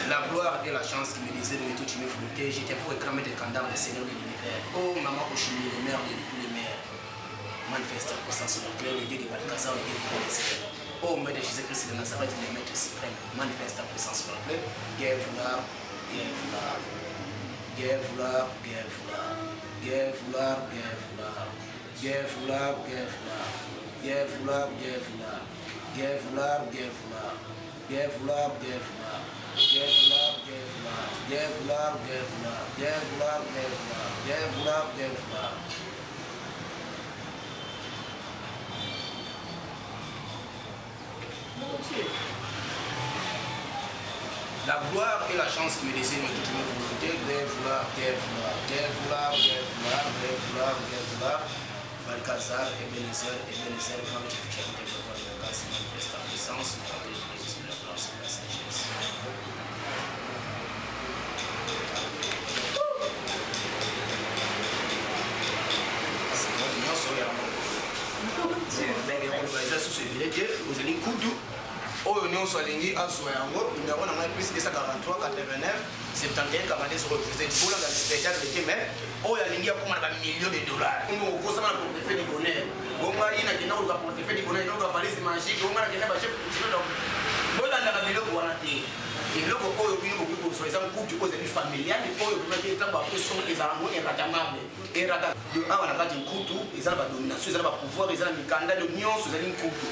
La gloire et la chance qui me disait de me tout flouter, j'étais pour réclamer des candidats des seigneurs de l'univers. Oh maman Oshimi, le maire de tous les maires, manifeste en puissance sur le clair, le Dieu de Balkazar, le Dieu de Bénézère. Oh maître de Jésus-Christ de Nazareth, le maître suprême, manifeste en puissance sur le clair, guerre vouloir, guerre vouloir, guerre vouloir, guerre vouloir, guerre vouloir, guerre vouloir, guerre vouloir, guerre vouloir, guerre vouloir, guerre vouloir, guerre vouloir, guerre vouloir. Guerre vouloir, guerre vouloir, guerre vouloir, guerre vouloir, guerre vouloir, guerre vouloir, guerre vouloir, guerre vouloir, guerre vouloir. La gloire et la chance qui me désire de toute ma volonté, guerre vouloir, guerre vouloir, guerre vouloir, guerre vouloir, guerre vouloir, guerre vouloir. Balkazar et Bénézère, quand tu fais tes devoirs de la casse, manifeste en puissance, oyo nyonso alingi azwa yango numéro na ngai plus 243 89 71 kamande sur refusé bolanga spectacle te mais oyo alingi akoma na bamillion de dollars ngo okosama na portefeuille du bonheur bonga ina kenda koluka portefeuille du bonheur inoka valise magique bonga na kenda bachef kutino donc bolandaka biloko wana te biloko oyo bino bokoki koswa eza couple ozali familiale oyo bomaki eza bapression ezala ngo eratamable erata awa na kati nkutu eza na badomination eza na bapouvoir eza na mikanda de nyonso ezali nkutu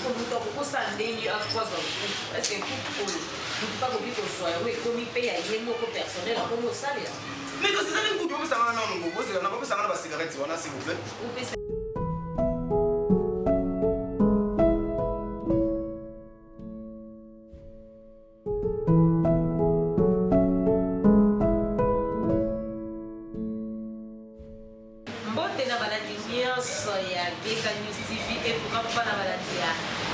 Mutu akukosa ndenge akwazwa mkutu est-ce que mkutu oyo mutu pakoki kozwa yango ekomi mpe ya ye moko personnel akomi osalela mais kasi ezali nkutu opesanga nano ngobosela nakopesanga na basigarete wana s'il vous plaît. mbote na balandi nyonso ya Beka News TV epuka na balandi ya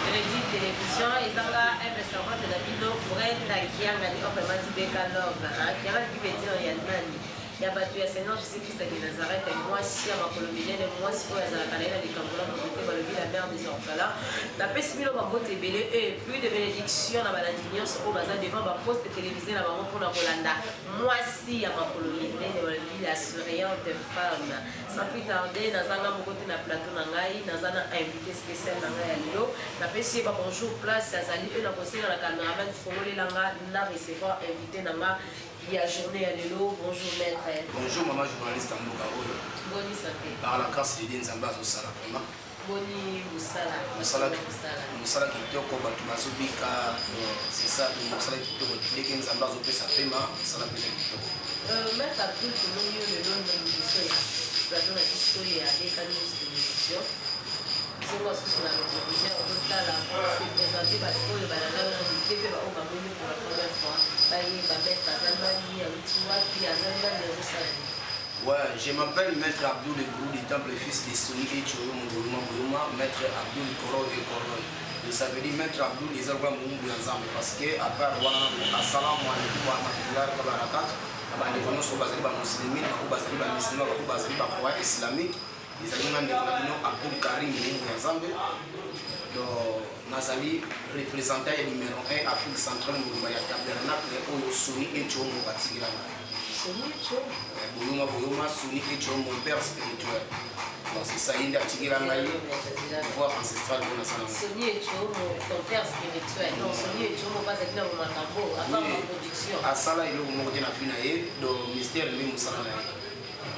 Rédit Télévision ezanga un restaurant de la bino Brenda Kianga ni opemati Beka Love Kianga qui veut dire ya nani ya batu ya Seigneur Jésus-Christ de Nazareth mwasi ya makolo minene mwasi oyo azalaka na ye na likambo na mokote balobi la mère des orphelins napesi bino bambote ebele e plus de bénédiction na balandi nyonso oyo baza devant baposte télévisé na bango mpona kolanda mwasi ya makolo minene balobi la souriante femme sans plus tarder nazanga mokote na plateau na ngai naza na invité spécial na ngai ya lelo napesi ye babonjour place azali oyo na kosenga na cameraman fongolelanga na recevoir invité na nga ya journée ya lelo. Bonjour maître. Bonjour maman journaliste Mboka oyo. Boni santé. Par la grâce de Dieu Nzamba azosala vraiment. Boni musala. Musala kitoko bato bazobika c'est ça musala kitoko ndenge Nzamba azopesa pema musala pena kitoko. Maître Abdul tomoni yo lelo na émission ya plateau na biso ya Beka News Télévision. Songo asusu na télévision ototala présente bato oyo balanga na TV baoyo bamoni pour la première fois bayeba maître azalmani awuti wapi azalmani azosalani. Ouais, je m'appelle Maître Abdul Gourou du Temple Fils de Soni et Choro Mongoluma, Maître Abdul Koro et Koroy. Et ça veut dire Maître Abdul les arbres Mungou ensemble parce que à part Wana, Assalamu alaikum wa rahmatullahi wa barakatuh, abandi kono so bazali ba muslimin, ba bazali ba musulman, ba bazali ba croix islamique, les aliments de Abdul Karim Mungou ensemble. Donc Nazali représentant numéro 1 Afrique centrale Mungou ya tabernacle au Soni et Choro Mongoluma. Boyoma Soni et Chom, mon père spirituel. Donc c'est ça, il y a un pouvoir ancestral de la Soni et Chom, ton père spirituel. Non, Soni et Chom, pas être là au Matambo, à part la production. À ça, là, il y a un mot de la finaille, le mystère de l'Imoussalaï.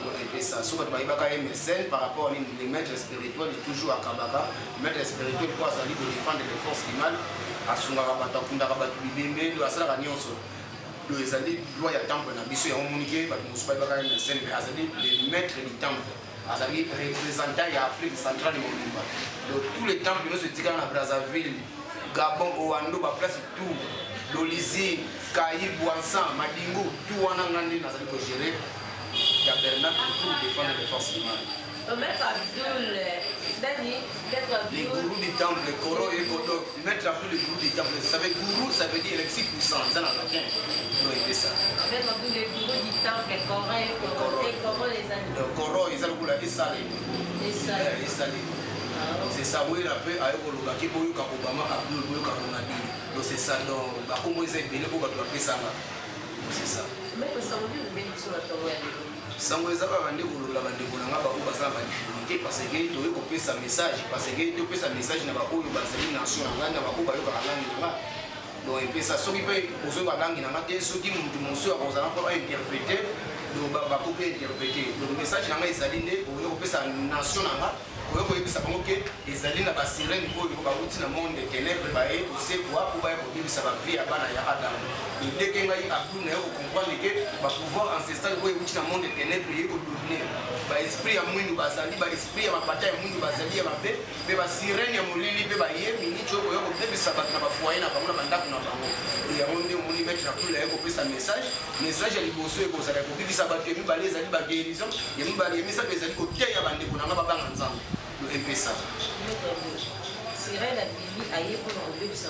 Donc, et ça, soit tu vas MSN par rapport à les maîtres spirituels, toujours à Kabaka, maître spirituel pour s'allier de défendre les forces du mal, à Sungarabata, Kundarabatu, Bibembe, à Salah Nyonso. Les alliés, loi ya temple na biso ya omonike ba musuba ba ka scène mais azali les maîtres du temple azali représentant ya Afrique centrale mobimba. Donc tous les temples nous se tika na Brazzaville, Gabon, Oando, ba place tout, Lolizi, Kaïb, Wansan, Madingo, tout wana ngandi nazali ko gérer ya Bernard pour défendre les forces du mal. Maître Abdoul, les gourous du temple, les Koro et Kodo, Maître Abdoul, les gourous du temple, ça veut gourou, ça veut dire lexique puissant, ça n'a rien. Non, il fait ça. Maître Abdoul, les gourous du temple, les Koro et Kodo, et comment les animaux? Le Koro, ils ont le salé. Et salé. C'est ça, oui, la paix a eu le gars qui est au Obama, Abdoul, au Karonadi. Donc c'est ça, donc, comment ils ont béni pour la paix, ça va. C'est ça. Mais ça veut dire que bénédiction à toi, sango ezaka bandeko kolola bandeko na nga baoyo bazala badifficulté parce que toyei kopesa message parce que topesa message na baoyo bazali nation na ngai na baoyo bayokaka langi na nga donc epesa soki mpe ozoyoka langi na nga te soki motu mosusu akozala mpo bainterprete donc bakoki interprete donc message na ngai ezali nde oyo kopesa nation na nga oyo koyebisa bango ke ezali na basirene oyo bauti na monde ténèbre baye kosekwa mpo baye kobebisa bavie ya bana ya adamu ndenge ngai abdul na ye kocomprendre ke bapouvoir ancestral oyo euti na monde ténèbre ye kodonne baesprit ya mwindu bazali baesprit ya mapata ya mwindu bazali ya mabe mpe basirene ya molili mpe baye miniti oyo koya kobebisa bato na bafoye na bango na bandako na bango yango nde omoni maître na kula ye kopesa message ya liboso ekozala ya kobikisa bato ya mibale ezali baguérison ya mibale ya misato ezali koteya bandeko na nga babanga nzambe mpesa sirène abimi aye mpona kobebisa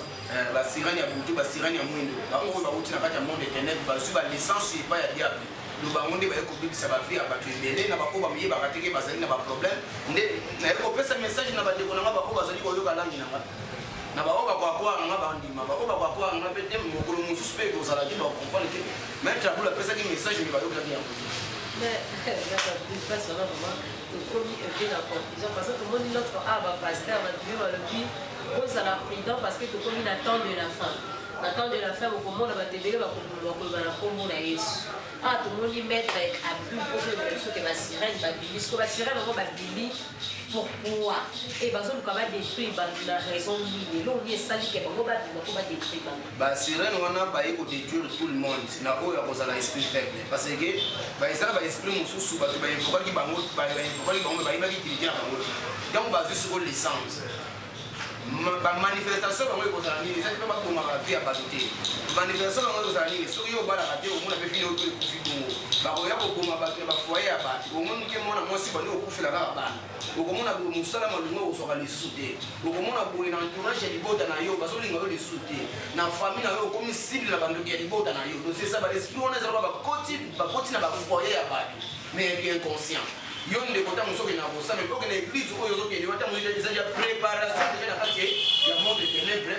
basirane ya butu basirane ya mwindo baoyo bauti na kati ya monde ténèbre bazwi balicence epai ya diable lo bango nde baye kobebisa bavie ya bato ebele na baoyo bamiyebaka teke bazali na baproblème nde naye kopesa message na bandeko na nga baoyo bazali koyoka langi na nga na baoyo bakwakwanga nga bandima baoyo bakwakwanga nga mpe te mokolo mosusu mpe ekozala te bakomprendre te maître abul apesaki message nde bayokaki yango mais pas seulement vraiment tokomi ebe na confusion parce que tomoni notre aba pasteur batubi balobi kozala prudent parce que tokomi na temps de la fin na temps de la fin bokomona bato ebele bakoloba na nkombo na yesu awa tomoni maître abus okoyebela biso ke basirene babimi siko basirene yango babimi pourquoi e bazoluka badétruire bantu na raison nini elongi esali ke bango babima mpo badétruire bango basirene wana baye kodétruire tout le monde na oyo akozala esprit faible parce que ezala baesprit mosusu bato bainvokaki bango me bayebaki utilité na bango donc bazwi siko licence bamanifestation bango ekozala nini ezali mpe bakongaka vie ya bato te manifestation bango ekozala nini soki yo obalaka te omona mpe fini oyo ekufi bongo bakoya kokoma bato ya bafoye ya bato omoni ke mwana mwasi bandi okufela kaka bana okomona mosala malunga okozwaka lisusu te okomona boye na entourage ya libota na yo bazolinga yo lisusu te na famille na yo okomi cible na bandoki ya libota na yo dosesa baesprit wana ezalaka bakoti na bafoye ya bato mais inconscient yo ndeko ntango soki na kosala mpe okende église oyo ozokende yo ntango eza ya préparation déjà na kati ya monde ténèbre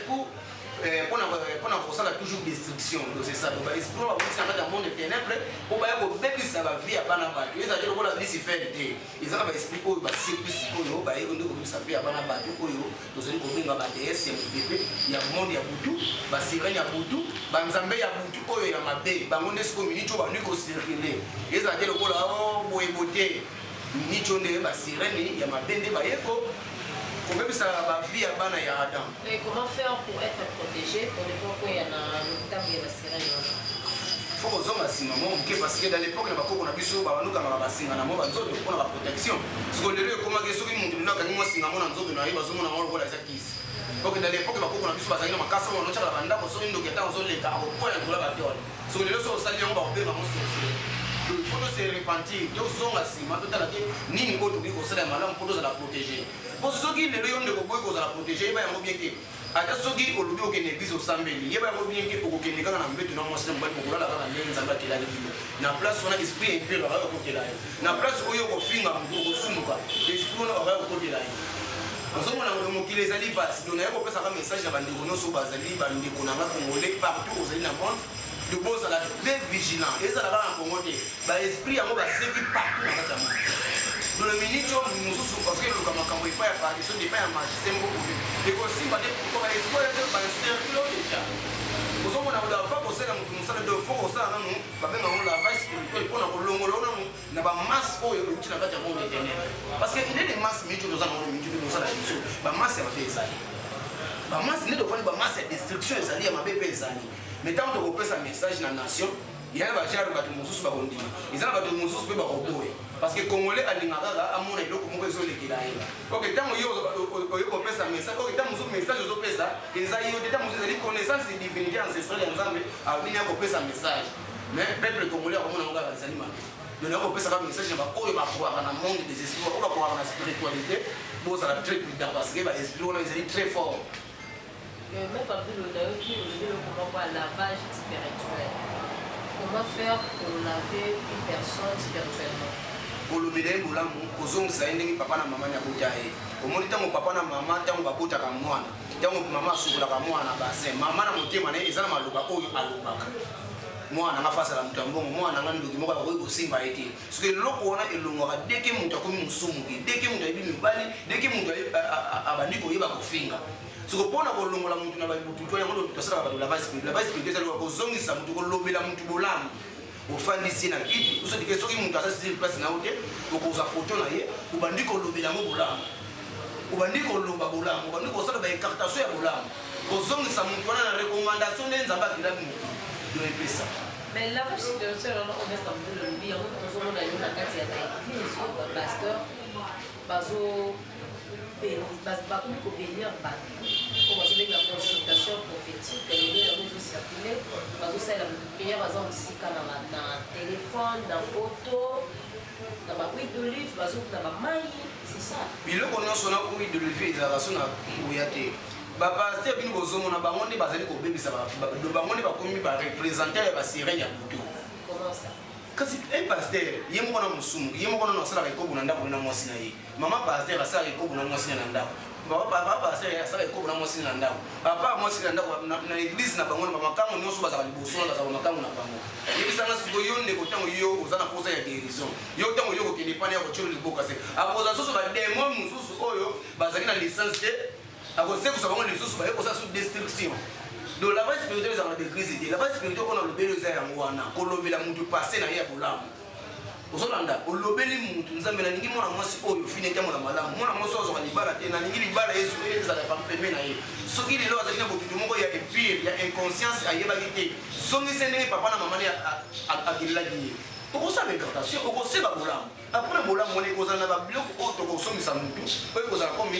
mpona kosala toujours destruction donc c'est ça donc baesprit bakotisi na kati ya monde ténèbre mpo baya kobebisa bavie ya bana bato ezalaki lokola lucifere te ezaka baesprit oyo basekwisi oyo baye nde kobebisa vie ya bana bato oyo tozali kobenga badeese ya mopepe ya monde ya butu basirene ya butu banzambe ya butu oyo ya mabe bango nde sikoyo miniti oyo bandui kocircule ezalaki lokola boyebo te miniti oyo nde basirene ya mabe nde bayeko kobebisa bavie ya bana ya adam. Et comment faire pour être protégé pour ne pas qu'il y en a longtemps il y a la sirène? Faut kozonga nsima mo moke parce que dans l'époque na bakoko na biso babanukanga basinga na mo banzoto mpona baprotection siko lelo ekomaki soki motu lelo akangi mwasinga mo na nzoto na ye bazomona ngo lokola eza kisi donc dans l'époque bakoko na biso bazalaki na makasa mo notyaka bandako soki ndoki ata ozoleka akokwela likolo ya bato wana siko lelo so osali yango bakobenga mo sorcier faut se repentir tozonga nsima totala te nini oyo tokoki kosala ya malamu mpo tozala protégé po soki lelo yo ndeko boyi kozala protégé yeba yango bien ke ata soki olobi okende église osambeli yeba yango bien ke okokende kaka na mbeto na mwasi na mobali kokolala kaka ndenge nzambe akelaki bino na place wana esprit impure akaya kokotela ye na place oyo okofinga motu okosumuka esprit wana akaya kokotela ye ozomona mokili ezali vasi do naye kopesaka message na bandeko nyonso bazali bandeko nanga congolais partout ozali na monde de bozala très vigilant ezalaka na kongo te baesprit yango baseki partout na kati ya monde le minute mosusu parce que eloka makambo epai ya tradition epai ya magicien moko ekosimba te baesprit baincercle deja ozomona ava kosala motu mosala de fo kosala nanu babenga ngo lavage spirituel mpona kolongola nanu na bamasse oyo euti na kati ya monde éternel parce que il est des masses mingi oyo oza nango mingi oyo osala biso bamasse ya mabe ezali bamasse nde tofani bamasse ya destruction ezali ya mabe mpe ezali mais ntango tokopesa message na nation Il y a un bachar qui est moussous par Ondima. Ils ont un moussous par Oboé. Parce que Congolais a l'ingara à mon élo comme ils ont les guélaïs. Ok, tant que yo opère sa message, ok, tant que mon message aux opère ça, ils ont des temps où ils ont connaissance et divinité ancestrale ensemble à venir opérer sa message. Mais le peuple congolais a vraiment un animal. Donc on peut savoir le message, on va croire dans le monde des esprits, on va croire dans la spiritualité, pour ça très plus tard parce que l'esprit on est très fort. Même pas plus le comment voir lavage spirituel. Comment faire pour laver une personne spirituellement? Pour le bédé, nous l'avons, aux hommes, ça y est, papa et maman n'ont pas été. Au moins, tant que papa et maman, tant que papa et maman, tant que maman souffre la maman à la base, maman n'a pas été mané, ils ont mal au baco, à l'obac. Moi, on a face à la mouton, moi, on a un document aussi va être. Parce que l'eau, on a et l'on aura dès que mon comme une somme, dès que mon ami me bali, dès que mon a banni pour y avoir finger. Ce que pour la longue la mouton, on a tout le monde, tout ça, la base spirituelle, c'est aux hommes, ça me tourne l'eau, mais la mouton volant. Au fan d'ici, na kiti, vous savez que ceux qui m'ont cassé sur place na hotel, au cause à photo na yé, ou bandi ko lobe la mo bolam, ou bandi ko loba bolam, ou bandi ko sala ba écartation ya bolam. Aux hommes, ça me tourne la recommandation des abats qui l'a mis. Mais là, je suis de ce genre, on est comme le bien, on a eu la carte à la pasteur, baso, baso, bénir, pour recevoir la consultation prophétique, les réseaux circulés, baso, c'est la prière, baso, aussi, dans le téléphone, dans la photo, dans ma huile d'olive, baso, dans ma maille, c'est ça. Puis le qu'on a son huile d'olive, ils ont son ouïaté. Papa, c'est bien que nous avons des bazali ko bébé ça va. Le bangoné va comme va représenter la sirène ya buto. Comment ça? Kasi un pasteur, yemo kona musumu, yemo kona no sala ko bunanda ko na mwasi na ye. Mama pasteur asala ko bunanda mwasi na ndako. Papa pasteur asala ko bunanda mwasi na ndako. Papa mwasi na ndako na église na bangoné mama kango nyoso bazala liboso na bazala makango na bango. Yebisanga siko yonde ko tango yo ozana posa ya guérison. Yo tango yo ko kende pani ya ko cholo liboka se. Akoza soso ba démon mususu oyo bazali na licence à cause que nous avons les choses sous destruction. Donc la base spirituelle est des crises. La base spirituelle on a le bel oeil en Wana, Colombie la moutou passé na ya bolam. Aux Hollanda, au lobeli moutou, nous avons ningi mona mwasi oyo fini kama la malamu. Mona mwasi ozo libala te na ningi libala yesu za la pampeme na ye. Soki lelo azalina bokitu moko ya empire, ya inconscience ayeba kite. Songi sene papa na mama a kilila ki. Pourquoi ça l'interprétation? Pourquoi c'est pas bolam? Après bolam on est causé na ba bloc auto consomme sa moutou. Oyo causé comme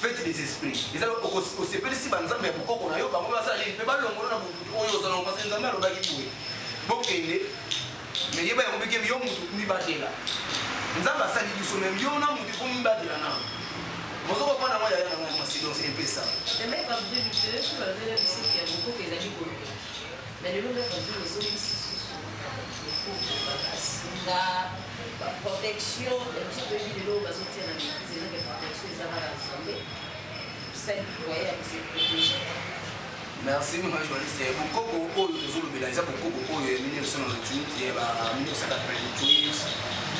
fête des esprits. Ils ont aussi pris si banza mais beaucoup na yo ba moi ça il peut pas longo na butu oyo za na ngasa nzambe alo baki buwe. Bokende mais yeba yango beke yo mutu ni batela. Nzamba sali biso même yo na mutu ko mbatela na. Mozo ko pana moya yana na silence un peu ça. Et même quand vous dites je vais aller ici qui a beaucoup des amis pour lui. Mais le même quand vous les ici la protection un petit peu de l'eau parce que c'est la protection des amas celle qui voyait avec ses protégés. Merci mon journaliste. Beaucoup de choses de la beaucoup de 1998 et 1998.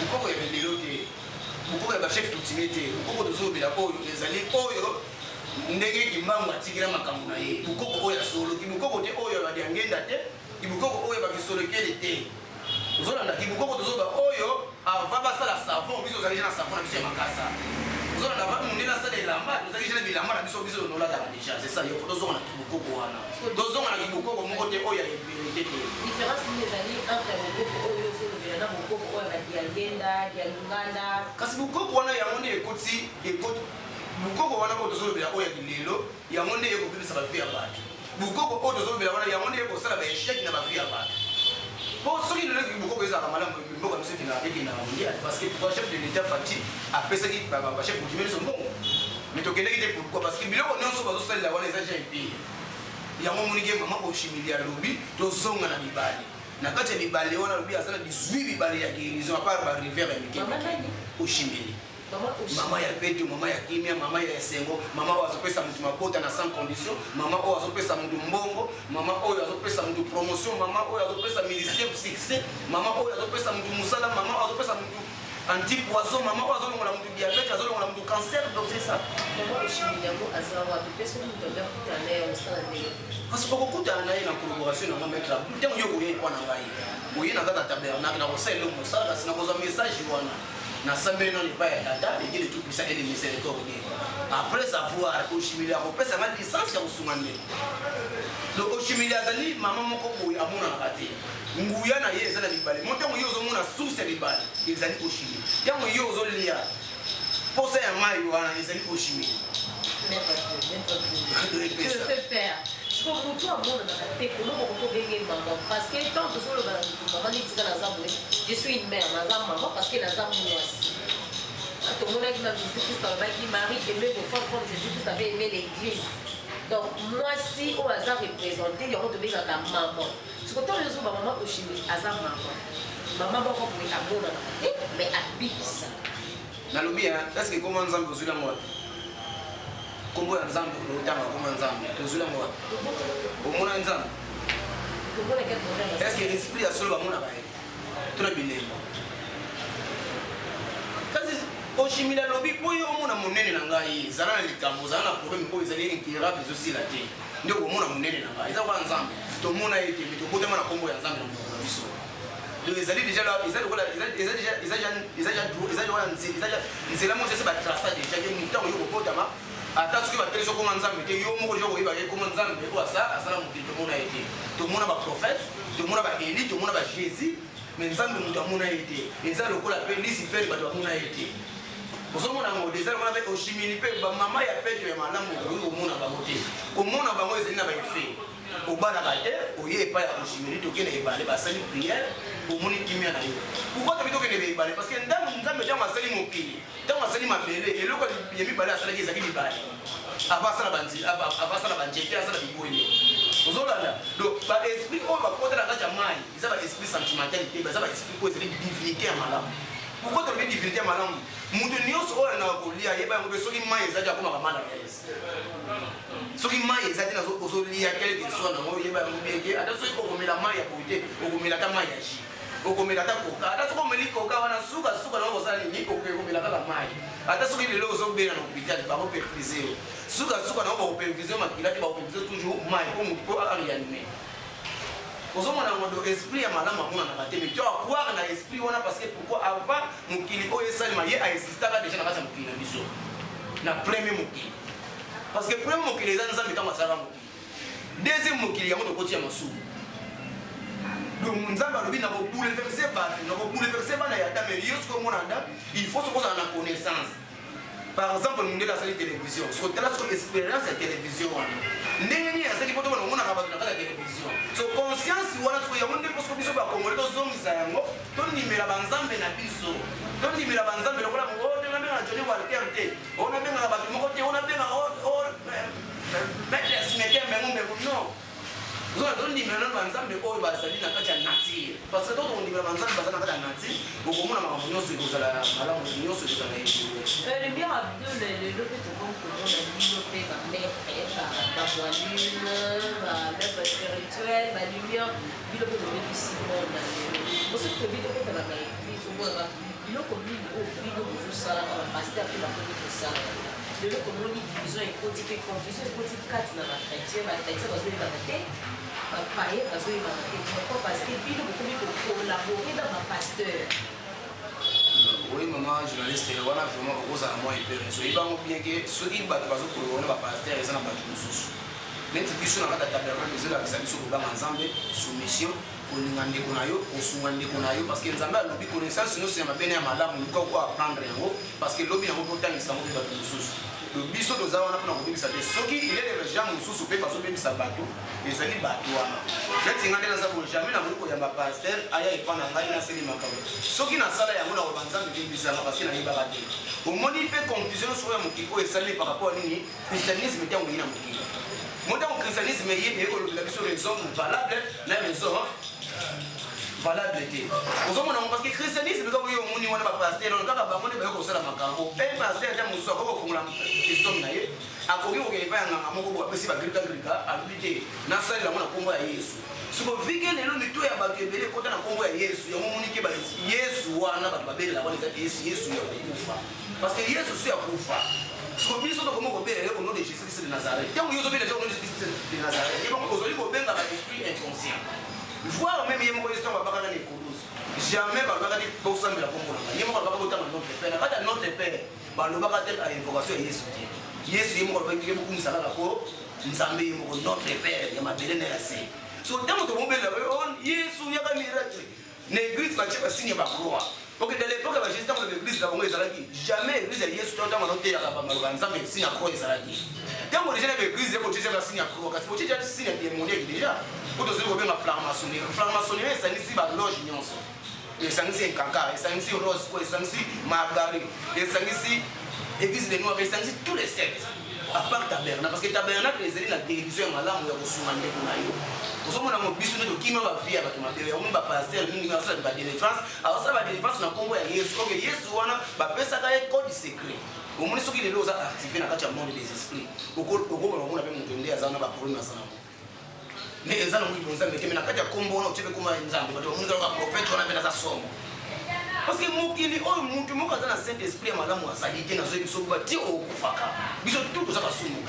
Beaucoup de vélos beaucoup de chefs d'utilité. Beaucoup de choses de la peau des alliés oyo. Ndege kimbangu atikira makambo na ye. Beaucoup oyo solo. Beaucoup de oyo badiangenda te. Beaucoup oyo bakisolekele te. Ozolanda kibukoko tozoba oyo avaba sala savon biso zali na savon na biso makasa. Ozolanda va mundela sala elamba tozali jana bilamba na biso biso nola ta déjà c'est ça yo tozonga na kibukoko wana. Tozonga na kibukoko moko te oyo ya epilité te. Différence ni ezali entre bukoko oyo zolo na bukoko oyo ba diagenda, dialunganda. Kasi bukoko wana ya monde ekoti bukoko wana ko tozolobela oyo ya bilelo ya monde ekopelisa ba vie ya bato. Bukoko oyo tozolobela wana ya monde ekosala ba échec na ba vie ya bato. Bon, ce qui est le beaucoup de gens qui parce que le chef de l'État Fatih a fait qui le chef de l'État sont bons. Mais tu connais pourquoi? Parce que bilo on est sur la salle là on est déjà impayé. Il y a un moment où maman au chimilia lobby, tu zonga na bibali. Na kati ya bibali on a lobby asala 18 bibali ya guérison à part ba rivière ya Mikeke. Au chimili. Mama ya petu, mama ya kimia, mama ya sengo, mama wazopesa mtu mapota na sans condition, mama oyo azopesa mtu mbongo, mama oyo azopesa mtu promotion, mama oyo azopesa musicien succès, mama oyo azopesa mtu musala, mama oyo azopesa mtu anti-poison, mama oyo azolongola mtu diabète, azolongola mtu cancer, donc c'est ça. Mama oshimiyango azawa pesa mtu ndio kutana naye usana ndio. Parce que kokutana naye na collaboration na mama maître, ntango yo koye kwa na ngai. Oye na kata tabernacle na kosala musala, sina koza message wana. Na sambé non pas tata et Dieu de tout puissant et de miséricorde. après savoir oshimili akopesa nga licence ya kosunga ndeko donc oshimili azali mama moko boye amonanaka te nguya na ye eza na libale mo ntango ye ozomona source ya libale ezali oshimili ntango ye ozolia posa ya mai wana ezali oshimili parce que tant que je suis une mère, maman parce que tout le monde a dit que Jésus-Christ Marie aimait vos femmes comme Jésus-Christ avait aimé l'église. Donc, moi, si on a représenté, il y aura de ta maman. Ce que tu as dit, maman, au chimie, à sa maman. Maman, va comprendre à mon mais habite ça. Nalobi, est-ce que comment nous avons besoin de moi? Comment nous avons besoin de moi? Comment nous avons est-ce que l'esprit a solo mon abaye? Très bien. Oshimila lobi boyo omona monene na ngai zana likambo zana problème boyo zali incurable aussi la te ndio omona monene na ngai za kwa nzambe to mona ete to kotema na kombo ya nzambe na biso donc ezali déjà là ezali kola nzela mo c'est ba traça déjà que mutango yo kokotama ata soki ba teleso ko nzambe te yo moko jo ko iba ko nzambe ko asala mo to mona ete to mona ba prophète to mona ba Élie to mona ba Jésus mais nzambe mutu amona ete eza lokola pe Lucifer bato amona ete ozomona ngo déjà on avait oshimini pe ba mama ya Petro ya malamu ko mona ba mote ko mona ba mo ezali na ba effet obana ba te oye pa ya oshimini to kene ebale ba sali prière ko moni kimia na yo pourquoi to bitoke ne ebale parce que ndango nzambe tango asali mokili tango asali mabele eloko ya mibale asali ezaki mibale abasala banzi abasala banjete asala biboye ozolala donc ba esprit ko ba kota na kati ya mai eza ba esprit sentimental te ba ba esprit ko ezali divinité ya malamu pourquoi to be divinité ya malamu mutu nyonso oyo na kolia yeba ngo soki mai ezali akoma ba mala pesa soki mai ezali na ozolia quelque soit na ngo yeba ngo bieke ata soki okomela mai ya kote okomela ta mai ya ji okomela ta koka ata soki omeli koka wana suka na ozala nini okomela kaka mai ata soki lelo ozobela na hôpital ba ko perfuser suka na ko perfuser makila te ba ko perfuser toujours mai ko mutu ko arianime ozomona ngondo esprit ya malamu amona na bateme tu croire na esprit wana parce que pourquoi avant mukili oyo esalima ye a existaka déjà na kati ya mukili na biso na premier mukili parce que premier mukili eza nzambe ntango asalaka mukili deuxième mukili yango tokoti ya masumu donc nzambe alobi na kobouleverse bato na kobouleverse bana ya dame yo soki omona nda il faut sokozala na connaissance par exemple mondele asali télévision sokotala soki expérience ya télévision wana ndenge nini asali poto bona omonaka bato na kati ya télévision so conscience wana soki yango nde mposo biso bakongole tozongisa yango tondimela banzambe na biso tondimela banzambe lokola onabengaka joni walter te onabengaka bato moko te onabengaka maître cimetière mbengombengo non ozona tondimela nano banzambe oyo bazali na kati ya nature parce que tokondimela banzambe baza na kati ya nature okomona makambo nyonso ekozala malamu nyonso ekozala le miracle le lope tokonkolo na bino mpe bamaître bavoilune bamaître spirituel balumière bino mpe tobebisi mona osoki tobino mpe na baeglise omona biloko mingi oyo bino bozosalaka bapaster mpe bakoki kosala lelo komoni division ekoti mpe confusion ekoti kati na bachrétien bazoyebaka te bapaye bazoyebaka te pourquoi parce que bino bokomi kokolabore na bapasteur. Oui, maman, journaliste, on a vraiment beaucoup à moi et peu. So, il va bien que ceux qui battent pas au on va passer les gens à battre sous. Même si on a ta tabernacle, les gens qui s'habillent sur le banc ensemble, soumission, pour nous demander qu'on aille, pour se demander qu'on aille, parce que les amis ont l'objet connaissance, sinon c'est ma peine à madame, nous quoi apprendre en haut, parce que l'objet n'a pas autant de sang de battre sous. Le biseau de Zawana pour nous dire ce qui il est des gens sous sous parce que même ça bateau, les amis bateau. Là, tu n'as pas jamais la beaucoup de ma pasteur, aïe et pas na ngai na seli makabo. Ce qui n'a sala ya mona obanza de bisanga parce que na yiba bateau. Au moins il fait confusion sur un mukiko et salé par rapport à nini christianisme était en ina mukiko. Mon temps christianisme est la question raison valable, la raison valable était. Aux hommes parce que christianisme comme yo moni wana ba pasteur on kaka ba moni ba ko sala makambo. Un pasteur ya muso ko fungula histoire na ye. Akoki ko ke ba nganga moko ko pesi ba grika abité na sala mona kombo ya Yesu. Siko vike lelo mito ya bato ebele kota na kombo ya Yesu ya moni ke ba Yesu wana bato babele la wana Yesu ya kufa. Parce que Yesu c'est ya kufa. Siko biso to komo ko bele au nom de Jésus Christ de Nazareth. Tant yo zo bele au nom de Jésus Christ de Nazareth. Et bon ko zoli ko benga ba esprit inconscient. Voir même yemo histoire ba les colosse jamais ba ba pour ça mais la kombo yemo ba ba botama notre père quand notre père ba lo ba ka telle invocation Yesu Yesu yemo ko bangike beaucoup musala ko nzambe yemo notre père ya mabele na yase so tango to mombela on Yesu yaka miracle na église ba cheka signe ba croix OK de l'époque ba Jésus tango l'église la bongo ezalaki jamais église ya Yesu tango na te ya ba nzambe signe croix ezalaki tango déjà l'église ko tsheka signe croix kasi ko tsheka signe démoniaque déjà ko to zelo ko benga franc-maçonnerie ça nisi ba loge nyonso esangisi enkaka esangisi rose ko esangisi margarine esangisi église de noirs esangisi tous les sectes à part tabernacle parce que tabernacle ezali na télévision malamu ya kosuma ndeko na yo ozomona mo biso ne to kima ba via ba tomabele ya ba pasteur mingi na sala ba délivrance alors ça ba délivrance na kombo ya Yesu OK Yesu wana ba pesa ka code secret omoni soki lelo oza activé na kati ya monde des esprits okobona pe moto nde azana ba problème na sana mais ezana mo ibonza mekeme na kati ya kombo na uchebe kuma nzambe bato omoni ka prophète wana pe na za somo parce que mokili oyo mutu moko aza na saint esprit ya malamu azali te nazoyi biso bati okufaka biso tout toza basumu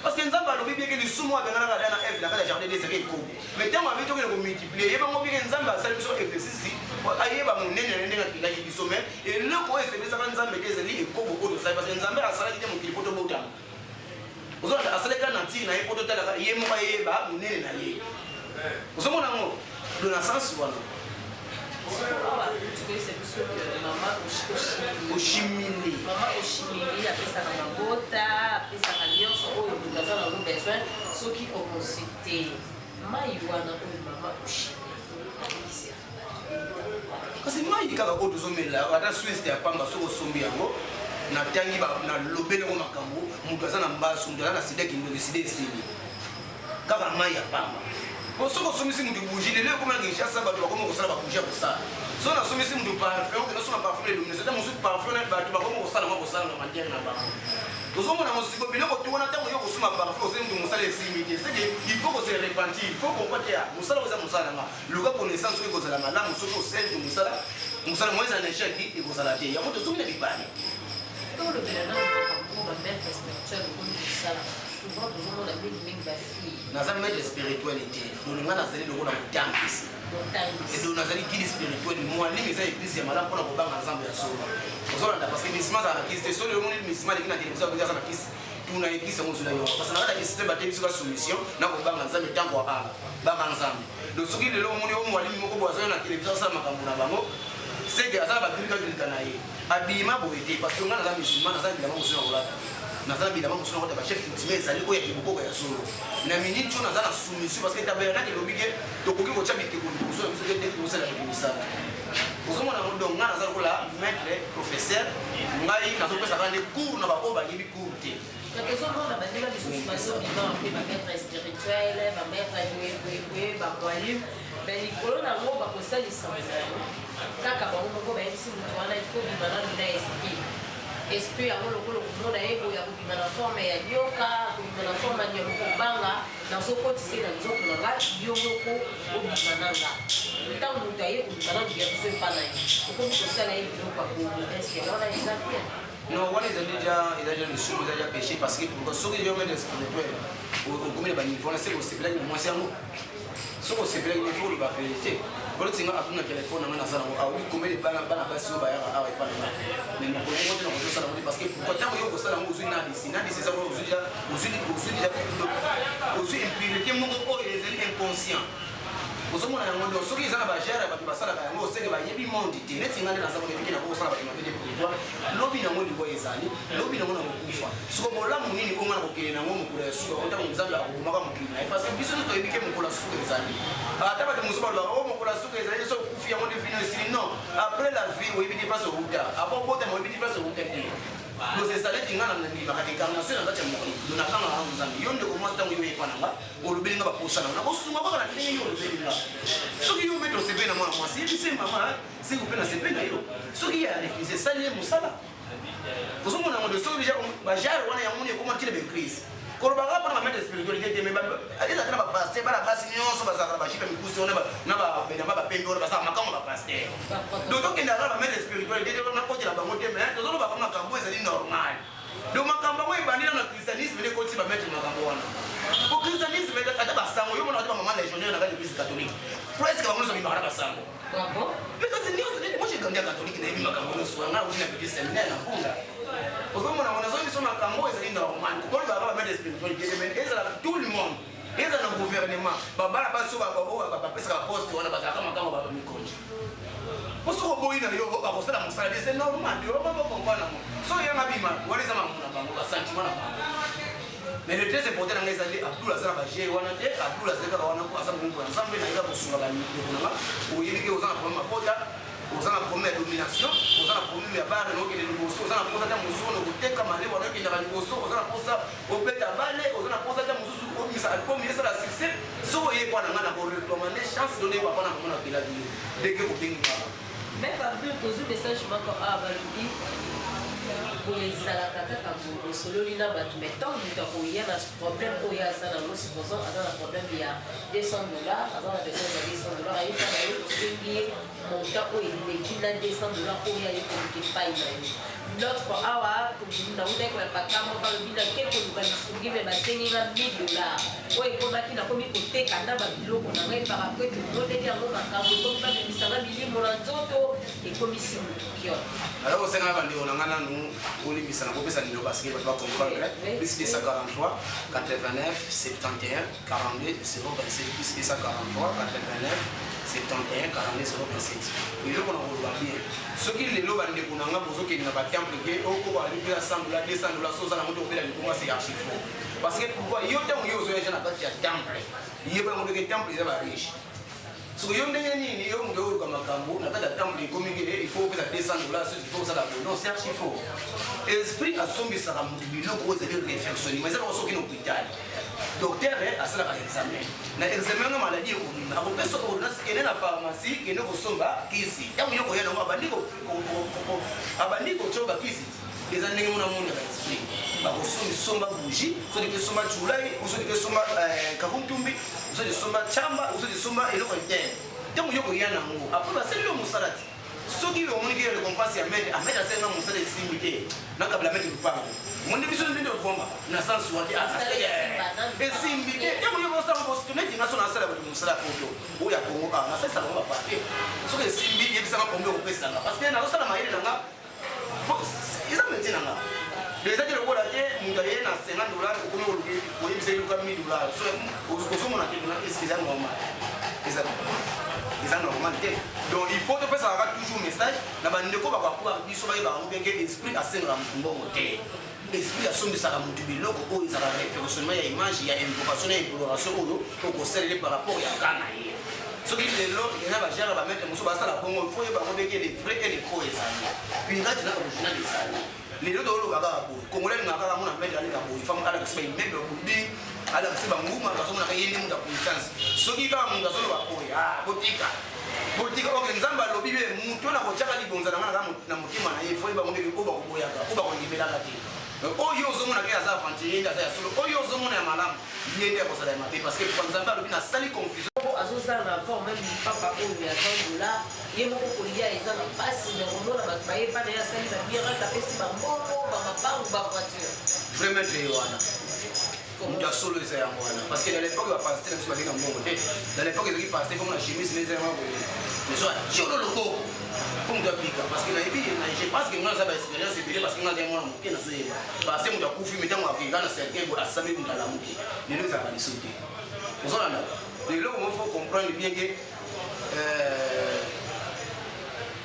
parce que nzambe alobi bieke lisumu abenganaka da na eve na kati ya jardin des ezaki ekobo mais ntango abi tokende komultiplie yebango bieke nzambe asali biso exercice ayeba monene na ndenge akilaki biso mais eloko oyo esepesaka nzambe te ezali ekobo oyo tosali parce que nzambe asalaki te mokili po tobotama ozolanda asalaka na ntiri na ye po totalaka ye moko ayeba monene na ye ozomona ngo lo na sansi wana oshimili mama oshimili apesaka mabota apesaka nyonso oyo moto aza nango besoin soki okonsulte mai wana oyo mama oshimili kasi mai kaka oyo tozomela ata sweste ya pamba soki osombi yango natangi nalobeleko makambo moto aza na mbasu moto aza na sida kindoki sida esili kaka mai ya pamba soki osomisi moto bougie lelo ekoma kinshasa bato bakoma kosala babougie ya kosala so nasomisi moto parfum okende osoma parfum eluminese ata mosusu parfum bato bakoma kosala mwa kosala na maniere na bango tozomona mosiko biloko te wana ntango yo kosoma parfum osali moto mosala esimi te seke il faut kose repentir il faut comprendre ya mosala oyo eza mosala nanga luka connaissance oyo ekozala malamu soki osali te mosala mo eza na échec ekozala te yango tozomi na bibale tolobela na makambo bamaître spirituel okoni kosala souvent tozomona mingimingi bafille naza maître spirituel te loninga nazali lokola kotangisi edo nazali guide spirituel mwalimu eza église ya malamu mpona kobanga nzambe ya solo ozolanda parce que misima azala na kisi te solo omoni misima aleki na télévision aza na kisi tuna ekisi yango ozula yo parce que nakata kisi te batebi biso basoumission na kobanga nzambe ntango abanga banga nzambe donc soki lelo omoni o mwalimu moko bo azoya na télévision asala makambo na bango seke aza na bagirika na ye abima boye te parce que nga naza misima naza bilamba mosusu na kolata naza na bilamba mosusu na kota bachef cultivé ezali oyo ya kibokoko ya solo na minute oyo naza na soumission parce que tabernacle elobi ke tokoki kotya biteko liboso ya biso ke ndenge tosala tokomisala ozomona donc nga naza lokola maître professeur ngai nazopesaka nde cours na baoyo bayebi cours te tozomona bandima lisusu bazobima mpe bamaître spirituel bamaître boyeboye bamwalimu likolo nango bakosalisa kaka bango moko bayebisi moto wana ifo bima nano na esprit yango lokolo komona ye boya kobima na forme ya lioka kobima na forme ya nyama kobanga nazokotisa na nzoko na nga yo moko obima nanga ntango moto aye kobima na biya biso epa na ye okomi kosala ye biloko ya eske wana eza bien non wana eza déjà lisumu eza déjà péché parce que soki yo maître spirituel okomi na baniveau wana seke osepelaki na mwasi yango soki osepelaki na ifo oloba vérité olotinga akuna telefone nanga naza nango aobi komele bana basi oyo bayaka awa epa nanga mais mokolo ngo te na kozosala ngo te parce que pourquoi ntango yo kosala ngo ozwi nadisi eza ozwi impurité moko oyo ezali inconscient ozomona yango ndo soki eza na bagere ya bato basalaka yango oseke bayebi monde te neti nga nde naza konebiki na kokosala bato mabele pourquoi lobi nango likwa ezali lobi nango na kokufa soko bolamu nini onga na kokende nango mokolo ya suka otango nzambe akokomaka mokili na ye parce que biso nyonso toyebike mokolo ya suka ezali ata bato mosusu balobaka o mokolo ya suka ezali so okufi yango nde vino esili non après la vie oyebi te place outa apo obotama oyebi te place outa te donc ezalaki nga na ndimaka incarnation na kati ya mokili do nakanga nga nzambe yo ndeko mwasi ntango yo yepa na nga olobeli nga baposana na kosunga kaka na ndenge yo olobeli nga soki yo mete osepe na mwana mwasi yebise mama seko mpe na sepe na yo soki ye arefuse esali ye mosala ozomona ngo de soki deja bajare wana yango moni ekoma tile becrise kolobaka mpona bamaître spiritualité te ezalaka na bapaster bana basi nyonso bazalaka na bajipe mikusi wana na babenama bapembe wana bazalaka makambo bapaster donc tokendaka na bamaître spiritualité te nakotela bango te mais tozolobaka makambo ezali normal donc makambo yango ebandi na christianisme nde ekoti bamaître makambo wana po christianisme ata basango yo mona ati bamama légionnaire na kati église catholique presque bango nyonso bimaka na basango mais kasi nyonso moi j'ai grandi ya catholique nayebi makambo nyonso wana oti na petit séminaire na mpunda ozomona ngo nazoyebi so makambo ezali normal tout le monde. Ils ont un gouvernement. Baba pas sur la poste, on a pas de micro. Pour ce que c'est normal. So, il y a un bima, what is a sentiment. Mais le très important dans les années, Abdullah Zarabaché, on a dit, Abdullah Zarabaché, on a ensemble, il y a un sur la où il y a un problème à Pota, aux un problème de domination, aux un problème à barre, aux un problème à Moussou, aux têtes comme aller, aux un Moussou, aux un posa, au bête à balai, aux un posa de Moussou, au ministre à la succès, so il y a quoi dans la recommandé, chance donnée par la commune de la ville. Dès que vous venez. Mais Abdul, pose un message encore à Baloubi. Pour les salariés, quand vous sololez dans votre méthode, il y a un problème où il y a ça dans le supposant, un problème il y a $200, avant la personne a $200, il y a un montant où il est $200 où il y a une communiqué pas l'autre fois, comme nous avons dit que le pacamo va le dire que nous allons mais $1,000. Oui, comme qui n'a pas mis côté canada bilo qu'on a fait par après tout le monde est en pacamo comme ça mais ça va bien mon antoto et comme ici alors au Sénégal on a nous au limite ça n'a pas besoin de parce que va comprendre plus de 143 89 71 42 027 plus de 143 89 71 42 027 il est qu'on a bien ce qui les lois de kunanga bozo qui n'a pas temple que au ko ali bien $100 $200 so ça na moto pela ni comment c'est archi faux parce que pourquoi yo temps yo zo na ba ya temple il ba mo de temple za ba riche so yo ndenge nini yo ndo ko makambo na kata temple comme il faut que ça $200 il faut ça la non c'est archi faux esprit asombi ça la moto biloko ko za réflexion mais ça ko so ki no hôpital docteur a ça la examen na examen na maladie ko na ko peso ko na skene na pharmacie kene ko somba kisi yango yoko yana abandiko choba kisi les années mon amour na esprit ba ko somba bougie so de somba chulai so de somba kakuntumbi so de somba chamba so de somba eloko interne yango yoko yana ngo après ba selo musalati soki yo moni ke récompense ya mede ameda senga musala simité na kabla mede lupango mundi biso ndi ndovomba na sans wati simité yango yo bosa bosto neti na sona sala ba musala koto oya kongo ba na sasa ngoma papier soki simbi yebisa nga kombe opesa nga parce que na sala maile nga iza metina nga les autres le voilà que nous avons na $50 ko no lugi ko yebisa yuka $1000 so ko na ke na excuse normal c'est normal. Donc il faut que ça aura toujours message. La bande de quoi va pouvoir dire sur l'esprit à Saint-Ramout. Esprit à son de Sarah Moutubilo, où ils ont référentiellement il y a image, il y a invocation, il y a imploration, au conseil par rapport à Ghana. Ce qui est là, il y a un bagage à mettre mon soba à la bombe, il faut que les vrais et les faux et ça. Puis là, tu as original des salles. Les deux dollars à la boue, Congolais n'a pas la monnaie à mettre à la boue, il faut à la semaine, même le boudi, à la semaine, mouvement, à la semaine, à la semaine, puissance. Ce qui va mon gazon va pour botica. Botica, ok, Nzamba, le bébé, mouton, la rochaka, les bons à la motima, il faut y avoir des oba ou boyaka, oba ou libéra la vie. Oyo zomo na kaza fanti nda ya solo oyo zomo na malamu yende ko sala mabe parce que kwa Nzamba lobi na sali confusion azoza na forme même papa oyo ya $100 yemo ko kolia eza na passe na romona ba baye pa na ya sali ba bien rata pesi ba mbongo ba mapangu ba voiture vraiment très wana muta solo eza ya mwana parce que dans l'époque va passer na soba na mbongo te dans l'époque ils passaient comme la chemise les éléments mais soit cholo loko pour me piquer parce que je pense que moi ça va expérience c'est parce que on a des mots qui na soye parce que muta kufi mitango afrika na certain go asami mutala muki les deux ça va les sauter vous entendez et là il faut comprendre bien que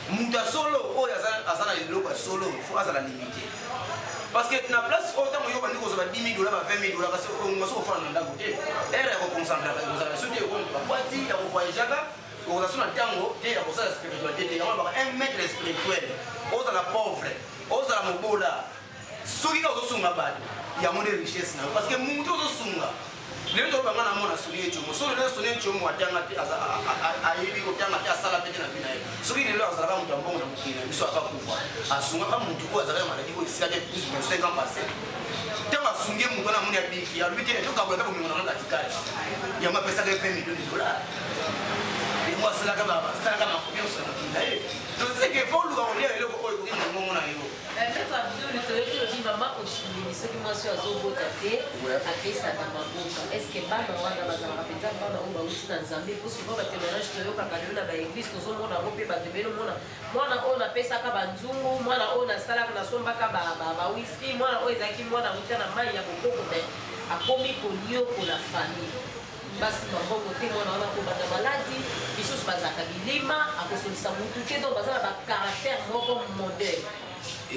muta solo o azana iloko solo faut azala limité parce que na place autant yo bandi ko za $10,000 ba $20,000 parce que on so fa na ndako te era ko concentrer ko za sauter ko ba kwati ya ko voyager aux assurances tango et à la spiritualité il y a un maître spirituel aux à la pauvre aux à la mobola ceux qui ont sunga bad il y a mon richesse parce que mon to sunga les to ba ngana mona suli echo so le suli echo mo atanga a yebi ko tanga ta sala pete na bina ye so ki le lo azala mo tambo na mukina biso akakufa asunga ka muntu ko azala maladi ko isika de plus de 5 ans passé tanga sunge mu na mona biki ya lui te to ka bola ko mi ngana katikati ya mapesa ke $20,000 moi c'est la gamme c'est la gamme combien ça je sais que faut le voir le ko ko ko mo na yo mais toi le théorie dit maman au chimie ce qui moi sur azobo tape après ça dans ma boca est-ce que bana wana bazala penza bana on ba uti na Nzambe pour souvent ba témoignage to yo kaka na ba église to zo mona rope ba tebelo mona on a pesa ka banzungu mona on a sala na somba ka ba whisky mona o ezaki mona uta na mai ya bokoko te akomi koliokola famille basi mabongo te mwana wana kobanda maladi bisusu bazalaka bilema akosolisa mutu te donc baza na bacaractère moko modèle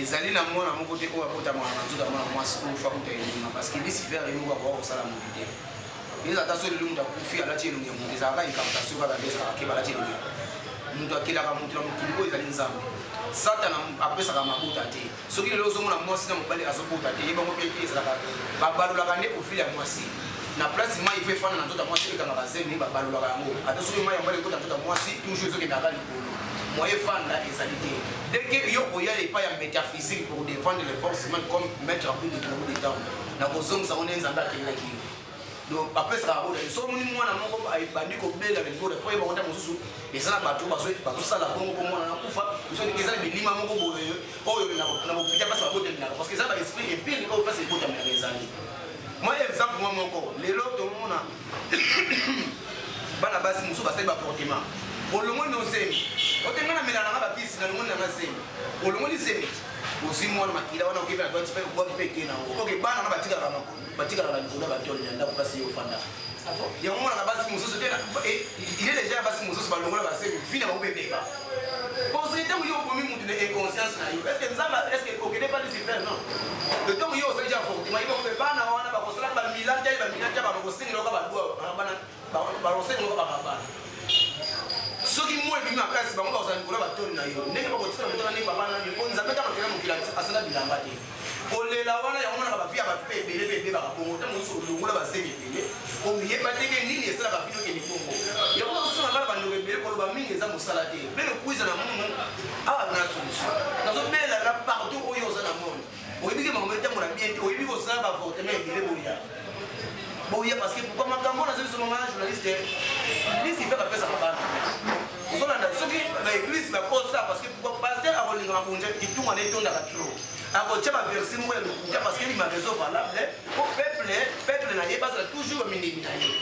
ezali na mwana moko te oyo akotama na nzoto ya mwana mwasi ofa kuta elima parce que bisi vere eloko akoka kosala motu te eza ata so lelo mutu akufi alati elongi ya motu ezalaka incantation kaka nde ezalaka ke balati elongi mutu akelaka motu na mokili oyo ezali nzambe satana apesaka mabuta te soki lelo ozomona mwasi na mobali azobuta te ye bango mpe te ezalaka babalolaka nde profile ya mwasi na place mai ifo efana na nzoto ya mwasi ekangaka zemi babalolaka yango ata soki mai ya mobali ekota nzoto ya mwasi toujours ezokendaka likolo moyen fanda ezali te dès que yo koya epai ya métaphysique pour défendre les forces humaines comme mettre en plus de beaucoup de temps na kozongisa ngo nde nzambe akelelaki yo donc apesaka oyo so moni mwana moko ebandi kobela na likolo po yeba konta mosusu eza na bato bazosala bongo mpo mwana nakufa eza bilima moko boye oyo na bopita mpasi babotemelaka parce que eza baesprit epile oyo mpasi ebotemelaka ezali moi exemple mwa moko lelo tomona bana basi mosusu basali baportement olongoli osemi otenga na melana nga bakisi na longoli nanga semi olongoli semi osi mwana makila wana okepe na toati mpe obwaki mpe ke nango oke bana nga batikalaka likolo batoli na ndako mpasi ofanda yango monaka basi mosusu te ile deja ya basi mosusu balongola basemi fina bango mpe beba parce que ntango yo okomi mutu na inconscience na yo estce nzambe estce okende pa lucifer non le ntango yo osali ja fortement yo bakope bana wana bakosalaka bamilanja bakosengelaka bakosengelaka bakabana soki moi ebimi makasi bango bakozala likolo batoli na yo ndenge bakotika motona ndenge papa nani mpo nzambe ntango akela mokili asala bilamba te kolela wana yango monaka bavia bato mpe ebele mpe ebebaka bongo ntango mosusu olongola basenge ebele oyeba teke nini esalaka bino okende bongo yango osala kala bandeko ebele koloba mingi eza mosala te beno kuiza na mumu awa na solution nazobela na partout oyo oza na monde oyebiki makambo ntango na bien te oyebi kosala bavortement ebele boya parce que pourquoi makambo na zobiso mama journaliste lisi ifeka pesaka bana ozolanda soki baeglise bakosa parce que pourquoi paster akolinga makunja kitunga netondaka trop akotia baversi moko ya lokuta parce que lima réseau valable po peuple na ye bazala toujours bamindimi na ye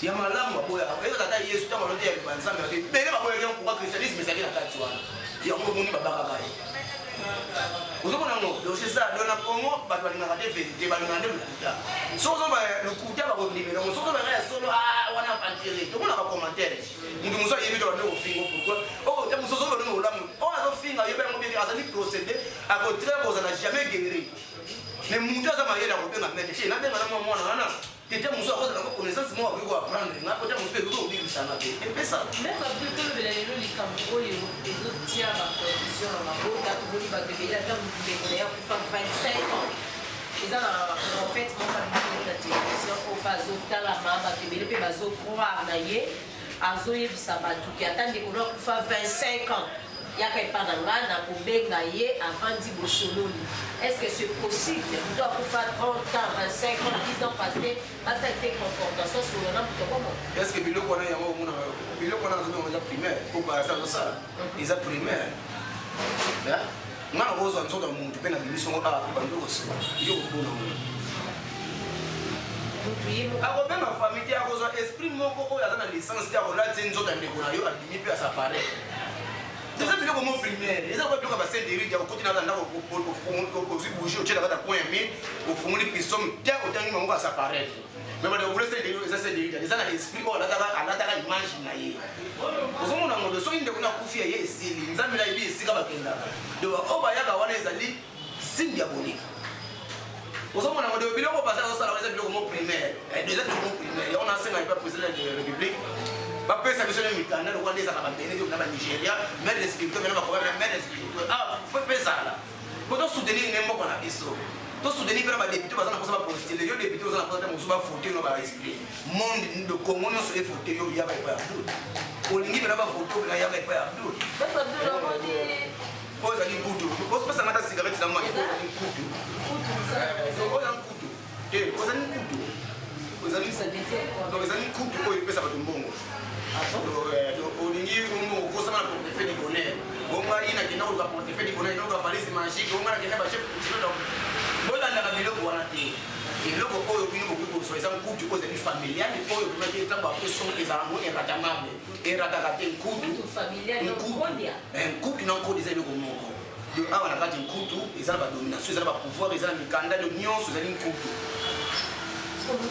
ya malamu baboyaka ezoza ata yesu ntango alote ya banzambe ate bele baboyaki pourquoi christianisme ezalaki na kati wana yango omoni babakaka ye ozomona ngo dosie ça do na Congo bato balingaka te vérité balingaka nde lokuta soki ozoba lokuta bakondimela ngo soki ozobaka ya solo wana bantere tomona bacommentaire mutu mosu ayebi to bande kofinga pourquoi oyo te mosu ozobaka ndenge olamu oyo azofinga yobe yango bie azali procédé akotira kozala jamais guéri mais mutu aza mayele akobenga mete te nabenga na mwana wana tete mosu akozala ngo connaissance moko akoki koapprendre nga po te mosu ekoki kobilisanga te epesaka même babitolobela lelo likambo oyo ezotia baconfusion na mabota toboni babebele ata ndeko na ya kufa 25 ans eza na prophète moko abibeli na télévision oyo mpe azotalama babebele mpe bazocroire na ye azoyebisa bato ke ata ndeko na kufa 25 ans yaka epa na nga na kobenga ye avandi bosololi. Est-ce que c'est possible? On doit faire 30 ans, 25 ans, 10 ans passés, à cette confrontation sur le nom de comment? Est-ce que Bilo Kona est déjà primaire? Pour passer à ça, ils sont primaires. Moi, je vois un peu de monde, je vais vous dire que je vais vous ako même ma famille a besoin esprit moko oyo aza na licence te akola tie nzoto ya ndeko na yo abimi mpe asapare eza biloko mo primaire eza kwa biloko basende eridi akokoti na ndako ozwi bougie otie na kata point mi ofungoli pisome te otangi moko asapare mais bade obule sende eridi eza sende eridi eza na esprit oyo alataka image na ye ozomona ngodo soki ndeko na kufi ya ye esili nzambe na yebi esika bakendaka donc oyo bayaka wana ezali signe diabolique. Vous avez dit que vous avez dit que vous avez primaire. Vous avez dit que vous avez dit que président de la République. Vous avez dit que vous avez dit que vous avez Nigeria, mais les spirituels, mais les spirituels. Ah, vous faites ça là. Vous devez soutenir les gens qui ont dit ça. Vous soutenir les députés, vous avez postulé. Les députés, vous avez voté dans l'esprit. Le monde de Congo, nous avons voté, il y a pas Abdoul. Au Lingui, il y a pas voté, il y a pas Abdoul. Vous avez dit que vous avez dit que cigarette dans ma vie. Ozali kutu oyo epesa bato mbongo olingi mbongo okosama na portefeuille de bonheur bonga ina kenda koluka portefeuille de bonheur inoka valise magique onga nakenda bachef bolandaka biloko wana te eloko oyo bino bokoki koswa eza nkutu oyo ezali familiale oyo bimaki ntango apeso ezalamo eratamable erataka te nkutu na nkodi eza eloko moko awa na kati nkutu eza na badomination eza na bapouvoir eza na mikanda nyonso ezali nkutu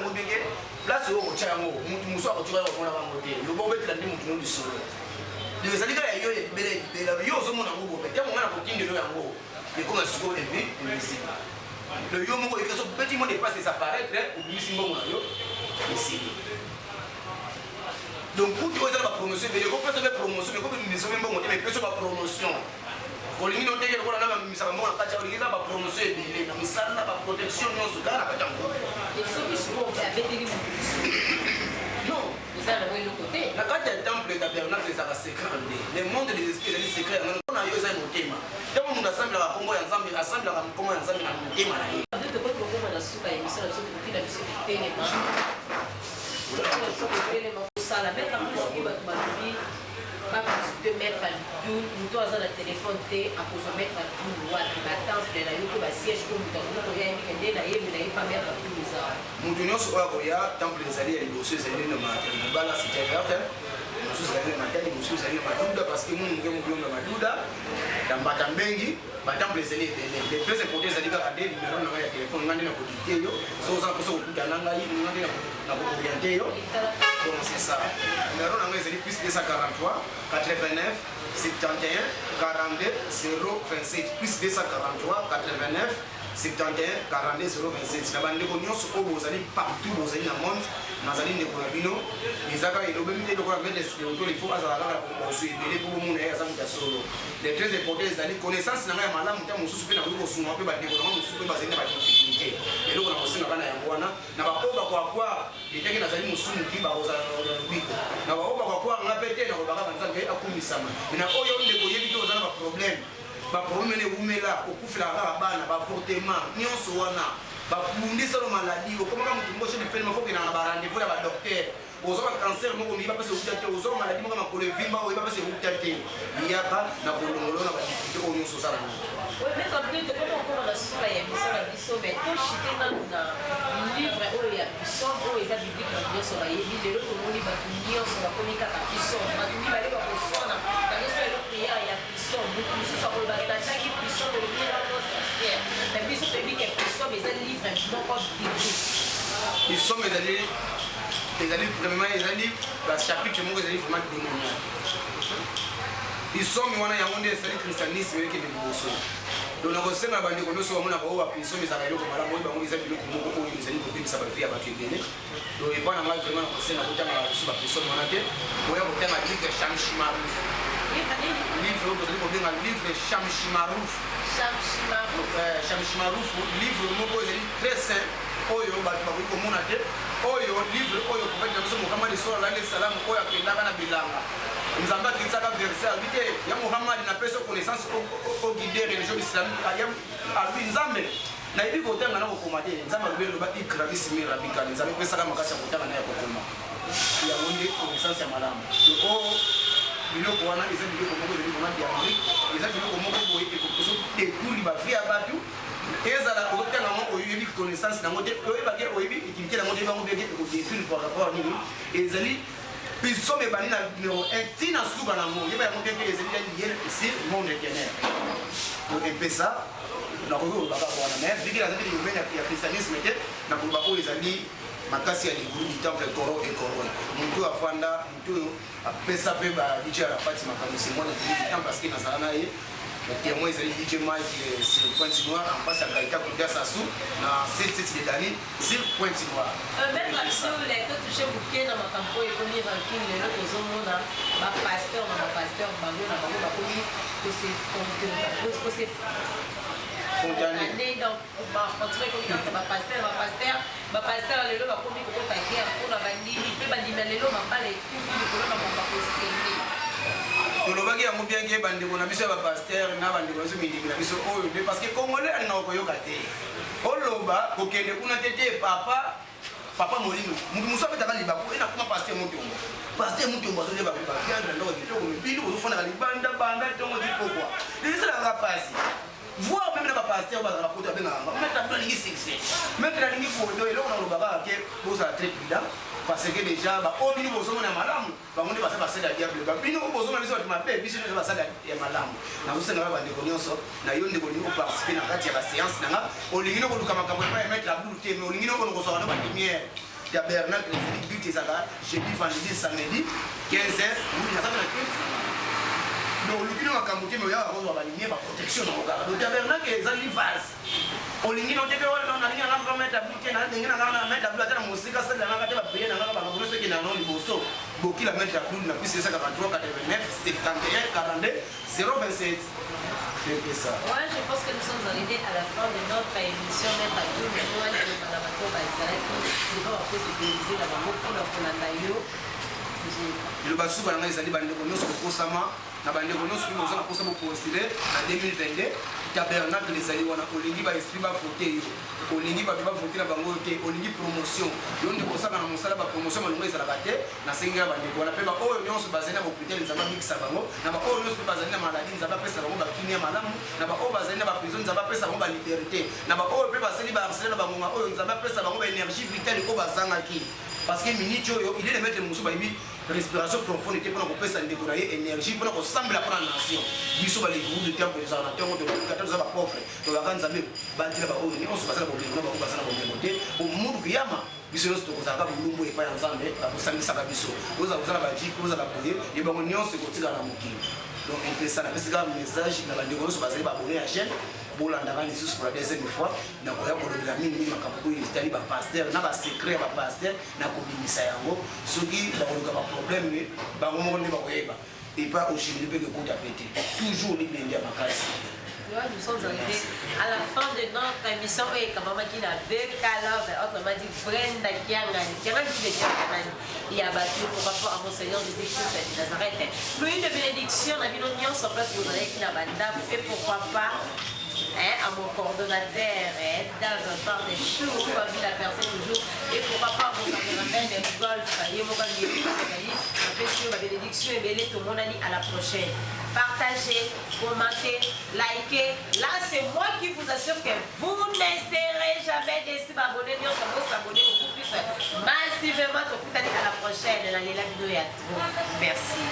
yango bien que place oyo kotia yango mutu mosu akotika komona bango te loba obetela nde mutu no lisolo donc ezali kaka yo ebele yo ozomona yango bobe ntango nga na kotindelo yango ekoma sikoyo invisible le yo moko ekeso petit mot dépasse desapparaître obimisi mbongo na yo esili donc pour tu ezala bapromotion ebele kopesa be promotion mais kobimise be mbongo te mais peso bapromotion olingi noteke lokola na bamisaka mbongo na kati ya olingi kaka bapromotion ebele na misala na baprotection nyonso kaka na kati yango non na kati ya temple tabernacle ezaka secret nde le monde des esprits ezali secret yango mpona yo eza motema ntango mundu asambelaka nkombo ya nzambe asambelaka nkombo ya nzambe na motema na ye de mettre à tout, nous doit avoir le téléphone T à cause de mettre à tout, la temple, la yoke, la siège, comme nous avons rien dit, la yéme, la pas mettre à tout les arts. Nous tenons sur la temple des alliés, les dossiers, les alliés, les balles, c'était vert. Nous sommes allés à Matadi, nous sommes allés à Madouda, parce que nous sommes à Madouda, dans Batambengi, Batample des alliés, les plus importants, les alliés, les numéros de téléphone, nous avons un côté, nous avons donc c'est ça. Le numéro est plus 243 89 71 42 027 plus 243 89 71 42 027. La bande de cognos vous allez partout, vous allez dans le monde, vous allez dans le bino. Les agas et l'obémité de la mettre il faut avoir la poursuite pour le monde et à solo. Les très importants, les années connaissances, n'a rien malade, nous sommes super dans le sous un peu de développement, nous sommes basés dans la difficulté. Et là, on a aussi un wana, n'a pas quoi, les gens qui nous sommes qui va aux biko. N'a pas quoi, on a pété, on va pas à Kumisama. Mais n'a pas eu de vidéos dans le problème. Problème est où mais là, au coup de la rabane, fortement, nyonso wana. Bafundisa lo maladi okoma kama mtu mmoja ni fema foki na barande pour la docteur ozoka cancer moko mi bapese utate ozoka maladi moko makolo vimba o bapese utate yaka na kolongolo na badifite ko nyonso sala ni oui mais comme tu te connais encore la sura ya misala biso mais to chité na livre oyo ya biso oyo eza biblique na biso ba yebi lelo to moni ba nyonso ba komika ka biso ba tuni ba leba ko sona na biso le prière ya biso biso sa ko ba tataki biso le prière no sincère mais biso te bi que biso mais eza livre moko biblique ils sont mes alliés vraiment les alliés la chapitre moko ezali vraiment démoniaque ils sont wana ya monde c'est le christianisme qui est dévotion donc na kosenga bandi ko noso bamona ko wa piso mizaka eloko malamu oyo bango ezali biloko moko oyo ezali kobimisa bavie ya bato ebele donc epana ngai vraiment na kosenga kotanga biso bapiso wana te oya kotanga livre Shamshimaruf livre oyo kozali kobenga livre Shamshimaruf livre moko ezali très saint oyo bato bakoki komona te oyo livre oyo kobaki na biso Muhammad sallallahu alaihi wasallam oyo akendaka na bilanga nzambe akitisaka verset abi te ya Muhammad napesi connaissance au guide religion islamique abi nzambe nayebi kotanga na kokoma te nzambe alobi eloba ikra bismi rabbika nzambe epesaka makasi ya kotanga na ya kokoma yango nde connaissance ya malamu biloko wana eza biloko moko ezali koma diabolique eza biloko moko boye ekokoso détruire bavie ya bato ezala otanga ngo oyebi connaissance nango te oyebaki oyebi utilité nango te bango beke ekodétruire par rapport nini ezali biso mebani na numéro 1 tina suka nango yeba yango beke ezali ya lié sur monde éternel donc epesa nakoki kolobaka wana mais viki nazali domaine ya christianisme te nakoloba oyo ezali makasi ya ligulu du temple koro ekoro motu afanda motu apesa mpe badj arafati makambo simona temps parce que nazala na ye témoin ezali DJ Mike sur Pointe Noire en face à Gaïta Koudia Sassou na 7 de Dani sur Pointe Noire. Même la question les que touché bouquet dans ma campo et comme ranking les autres zones ma pasteur bango na bango ba komi que c'est année donc ba continuer comme ba pasteur lelo ba komi ko takia pour la bandini pe bandina lelo ma pale tout le monde ba ko sende tolobaki yango bien ke bandeko na biso ya bapaster na bandeko na biso mindimi na biso oyo nde parce que congolais alingaka koyoka te oloba kokende kuna te te papa molino mutu mosu abetaka libaku enakuma paster motombo azoleba baviandre ndoko kitoko mibili ozofandaka libanda banda ntongo kipokwa lisalaka pasi voir même na bapaster bazala bapoto abengaka maître abdo alingi succès maître alingi foto eloko na olobaka ke bozala très prudent parce que déjà oyo bino bozomona ya malamu bango nde basala basala ya diable bino bozomona biso bato mabe biso nde basala ya malamu nazosengaka bandeko nyonso na yo ndeko olingi koparticipe na kati ya baséance nanga olingi nokoluka makambo epai ya maître abdul te mais olingi nokonokozwaka no balumière ya Bernard Clézélie but ezaka jeudi vendredi samedi 15h oui ya na 15 donc le kino makambo te mais ya ba ko ba ligne ba protection na kokala donc ya Bernard Clézélie vase olingi no teke wala na linga na mettre but na linga na mettre but na musika sala na kata ba payer na ba ba bono seki na no liboso boki la mettre plus na plus 53 89 71 42 027. C'est ça. Ouais, je pense que nous sommes arrivés à la fin de notre émission. Même à deux, mais moi, je vais pas sécuriser la banque pour la taille. Le basu balanga ezali bandeko nyonso kokosama na bandeko nyonso ki moza na kosa bo postuler en 2022 tabernacle ezali wana olingi ba esprit ba voter yo olingi ba voter na bango te olingi promotion yo ndeko saka na mosala ba promotion malunga ezala te na sengira bandeko wana pe ba oyo nyonso bazali na hôpital nzaba mixa bango na ba oyo nyonso bazali na maladie nzaba pesa bango ba kinia malamu na ba oyo bazali na ba prison nzaba pesa bango ba liberté na ba oyo pe basali ba harceler na bango oyo nzaba pesa bango ba énergie vitale ko bazanga ki parce que minute yo il est de mettre musu ba ibi respiration profonde était pour qu'on ça décourager énergie pour qu'on semble la prendre nation biso ba les groupes de terre des arnaques de 14 ba pauvre to ba kanza me ba tira ba o ni on se passe la problème ba ko basana ko côté au monde yama biso yo to kozaka bulumbu e pa ya nzambe ba kosambisa ka biso oza kozala ba jiki oza ba boye et ba nyonso ko tika na mokili donc on peut ça na pesa message na ba ndeko so bazali ba abonner à chaîne bolandaka lisusu pour la deuxième fois na koya kolobela mingi makambo oyo etali bapaster na basekret ya bapaster na kobimisa yango soki bakoluka baproblème bango moko nde bakoyeba epa oshimili mpe kekota pete toujours libende ya makasi. Nous sommes arrivés à la fin de notre émission et comme maman qui n'a Beka Love, autrement dit Brenda Kiangani, qui a dit il y a battu par rapport à mon Seigneur Jésus-Christ de Nazareth. Nous une bénédiction, la vie sur place vous allez qui n'a pas et pourquoi pas à mon coordonnateur, dans un temps des choux, comme dit la personne toujours, et pourquoi pas mon caméraman de golf, et mon ma bénédiction et tout le monde a dit à la prochaine. Partagez, commentez, likez. Là, c'est moi qui vous assure que vous n'essaierez jamais d'essayer d'abonner, vous s'abonner beaucoup plus massivement. À la prochaine, la vidéo est à trop. Merci.